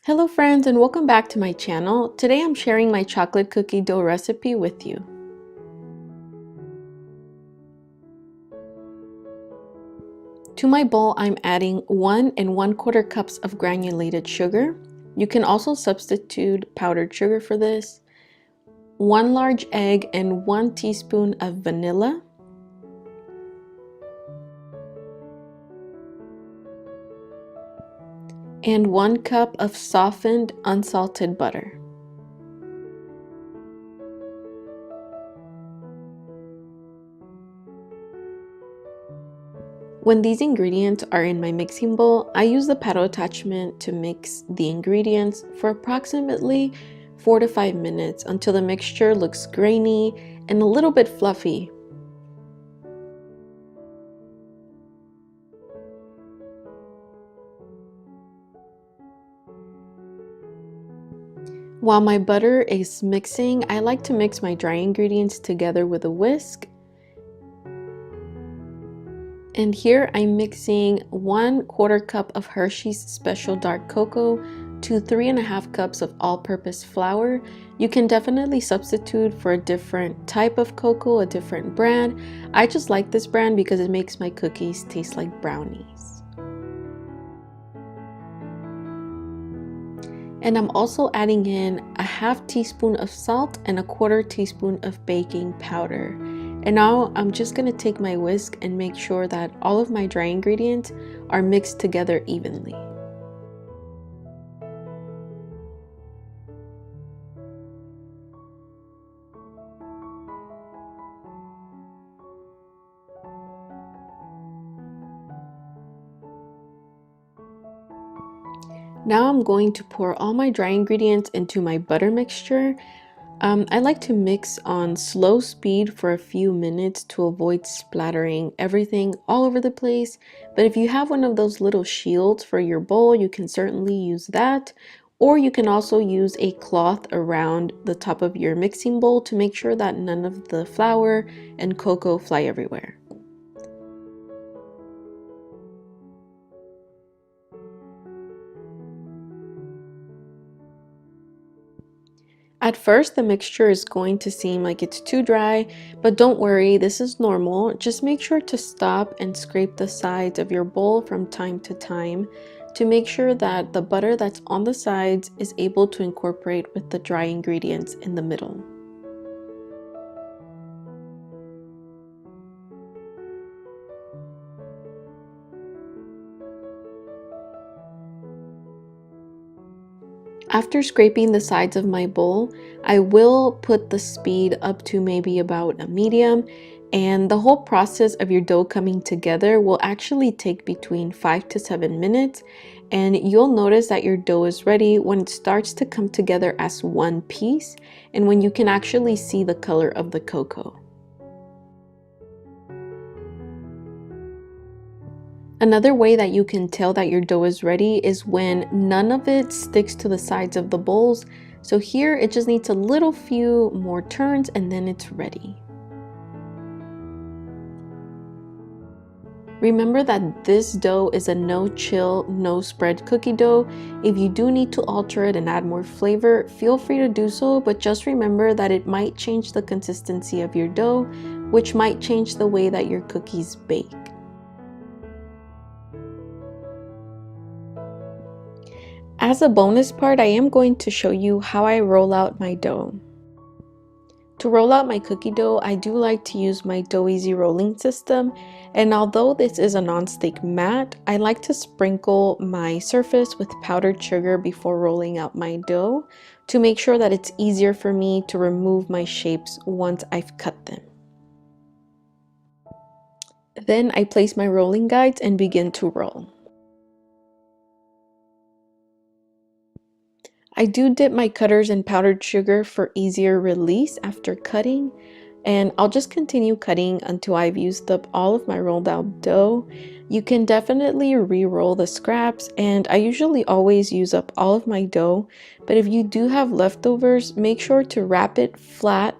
Hello friends, and welcome back to my channel. Today I'm sharing my chocolate cookie dough recipe with you. To my bowl, I'm adding 1 1/4 cups of granulated sugar. You can also substitute powdered sugar for this. 1 large egg and 1 teaspoon of vanilla. And 1 cup of softened unsalted butter. When these ingredients are in my mixing bowl, I use the paddle attachment to mix the ingredients for approximately 4 to 5 minutes until the mixture looks grainy and a little bit fluffy. While my butter is mixing, I like to mix my dry ingredients together with a whisk. And here I'm mixing 1/4 cup of Hershey's Special Dark Cocoa to 3½ cups of all-purpose flour. You can definitely substitute for a different type of cocoa, a different brand. I just like this brand because it makes my cookies taste like brownies. And I'm also adding in a 1/2 teaspoon of salt and a 1/4 teaspoon of baking powder. And now I'm just going to take my whisk and make sure that all of my dry ingredients are mixed together evenly. Now I'm going to pour all my dry ingredients into my butter mixture. I like to mix on slow speed for a few minutes to avoid splattering everything all over the place. But if you have one of those little shields for your bowl, you can certainly use that. Or you can also use a cloth around the top of your mixing bowl to make sure that none of the flour and cocoa fly everywhere. At first, the mixture is going to seem like it's too dry, but don't worry, this is normal. Just make sure to stop and scrape the sides of your bowl from time to time to make sure that the butter that's on the sides is able to incorporate with the dry ingredients in the middle. After scraping the sides of my bowl, I will put the speed up to maybe about a medium, and the whole process of your dough coming together will actually take between 5 to 7 minutes, and you'll notice that your dough is ready when it starts to come together as one piece and when you can actually see the color of the cocoa. Another way that you can tell that your dough is ready is when none of it sticks to the sides of the bowls. So here it just needs a little few more turns and then it's ready. Remember that this dough is a no chill, no spread cookie dough. If you do need to alter it and add more flavor, feel free to do so, but just remember that it might change the consistency of your dough, which might change the way that your cookies bake. As a bonus part, I am going to show you how I roll out my dough. To roll out my cookie dough, I do like to use my DoughEz rolling system, and although this is a non-stick mat, I like to sprinkle my surface with powdered sugar before rolling out my dough to make sure that it's easier for me to remove my shapes once I've cut them. Then I place my rolling guides and begin to roll. I do dip my cutters in powdered sugar for easier release after cutting, and I'll just continue cutting until I've used up all of my rolled out dough. You can definitely re-roll the scraps, and I usually always use up all of my dough, but if you do have leftovers, make sure to wrap it flat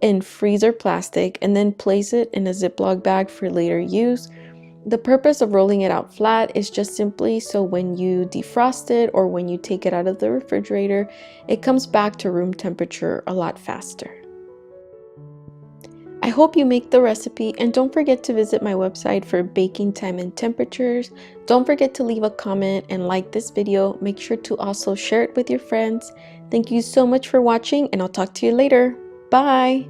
in freezer plastic and then place it in a Ziploc bag for later use. The purpose of rolling it out flat is just simply so when you defrost it or when you take it out of the refrigerator, it comes back to room temperature a lot faster. I hope you make the recipe, and don't forget to visit my website for baking time and temperatures. Don't forget to leave a comment and like this video. Make sure to also share it with your friends. Thank you so much for watching, and I'll talk to you later. Bye!